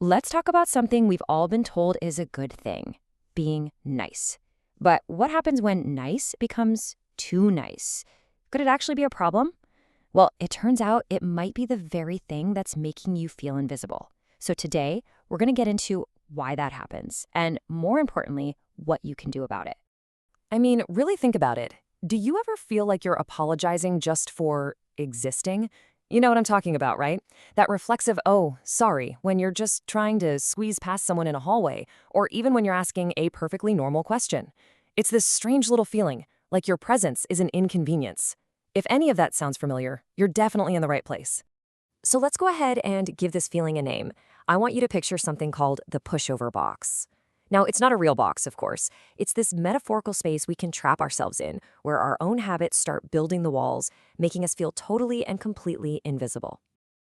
Let's talk about something we've all been told is a good thing, being nice. But what happens when nice becomes too nice? Could it actually be a problem? Well, it turns out it might be the very thing that's making you feel invisible. So today, we're going to get into why that happens, and more importantly, what you can do about it. I mean, really think about it. Do you ever feel like you're apologizing just for existing? You know what I'm talking about, right? That reflexive, oh, sorry, when you're just trying to squeeze past someone in a hallway, or even when you're asking a perfectly normal question. It's this strange little feeling, like your presence is an inconvenience. If any of that sounds familiar, you're definitely in the right place. So let's go ahead and give this feeling a name. I want you to picture something called the pushover box. Now, it's not a real box, of course. It's this metaphorical space we can trap ourselves in, where our own habits start building the walls, making us feel totally and completely invisible.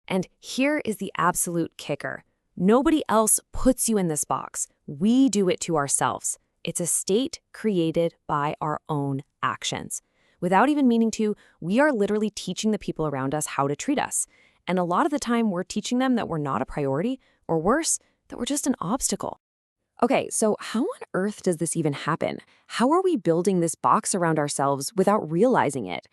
And here is the absolute kicker. Nobody else puts you in this box. We do it to ourselves. It's a state created by our own actions. Without even meaning to, we are literally teaching the people around us how to treat us. And a lot of the time, we're teaching them that we're not a priority, or worse, that we're just an obstacle. Okay, so how on earth does this even happen? How are we building this box around ourselves without realizing it?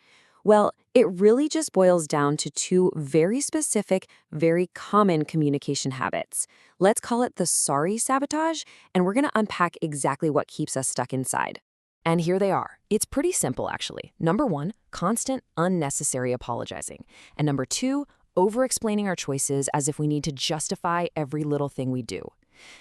Well, it really just boils down to two very specific, very common communication habits. Let's call it the sorry sabotage, and we're going to unpack exactly what keeps us stuck inside. And here they are. It's pretty simple, actually. Number one, constant, unnecessary apologizing. And number two, over-explaining our choices as if we need to justify every little thing we do.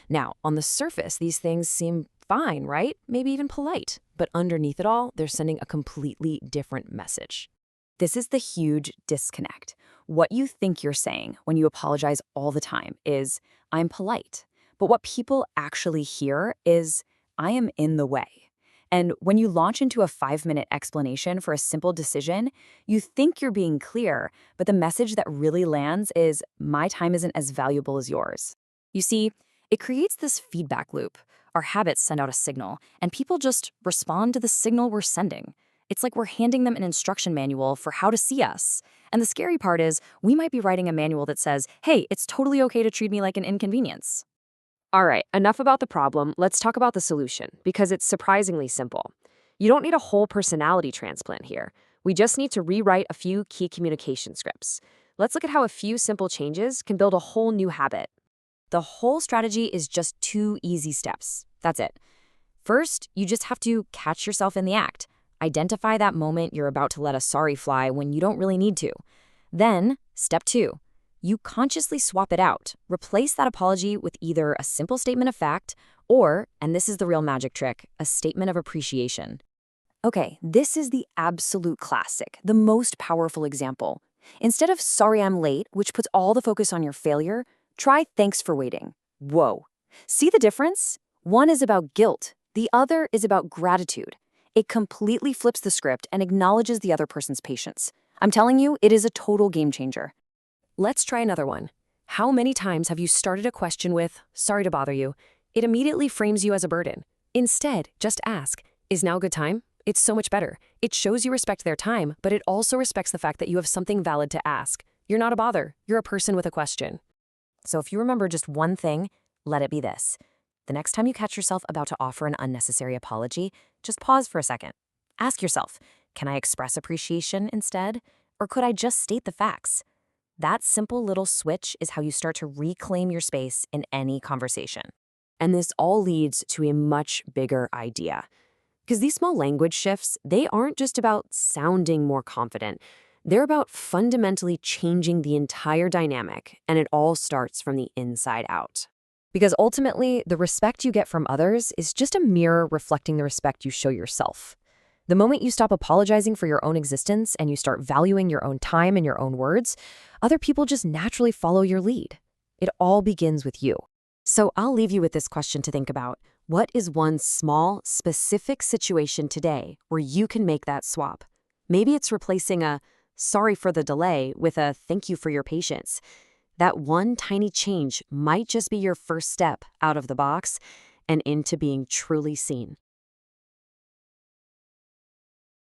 Now, on the surface, these things seem fine, right? Maybe even polite. But underneath it all, they're sending a completely different message. This is the huge disconnect. What you think you're saying when you apologize all the time is, I'm polite. But what people actually hear is, I am in the way. And when you launch into a 5-minute explanation for a simple decision, you think you're being clear, but the message that really lands is, my time isn't as valuable as yours. You see, it creates this feedback loop. Our habits send out a signal, and people just respond to the signal we're sending. It's like we're handing them an instruction manual for how to see us. And the scary part is, we might be writing a manual that says, hey, it's totally okay to treat me like an inconvenience. All right, enough about the problem. Let's talk about the solution, because it's surprisingly simple. You don't need a whole personality transplant here. We just need to rewrite a few key communication scripts. Let's look at how a few simple changes can build a whole new habit. The whole strategy is just 2 easy steps. That's it. First, you just have to catch yourself in the act. Identify that moment you're about to let a sorry fly when you don't really need to. Then, step 2. You consciously swap it out. Replace that apology with either a simple statement of fact or, and this is the real magic trick, a statement of appreciation. Okay, this is the absolute classic, the most powerful example. Instead of sorry I'm late, which puts all the focus on your failure, try thanks for waiting. Whoa. See the difference? One is about guilt. The other is about gratitude. It completely flips the script and acknowledges the other person's patience. I'm telling you, it is a total game changer. Let's try another one. How many times have you started a question with, sorry to bother you? It immediately frames you as a burden. Instead, just ask, is now a good time? It's so much better. It shows you respect their time, but it also respects the fact that you have something valid to ask. You're not a bother. You're a person with a question. So if you remember just one thing, let it be this. The next time you catch yourself about to offer an unnecessary apology, just pause for a second. Ask yourself, can I express appreciation instead? Or could I just state the facts? That simple little switch is how you start to reclaim your space in any conversation. And this all leads to a much bigger idea. Because these small language shifts, they aren't just about sounding more confident. They're about fundamentally changing the entire dynamic, and it all starts from the inside out. Because ultimately, the respect you get from others is just a mirror reflecting the respect you show yourself. The moment you stop apologizing for your own existence and you start valuing your own time and your own words, other people just naturally follow your lead. It all begins with you. So I'll leave you with this question to think about. What is one small, specific situation today where you can make that swap? Maybe it's replacing a sorry for the delay with a thank you for your patience. That one tiny change might just be your first step out of the box and into being truly seen.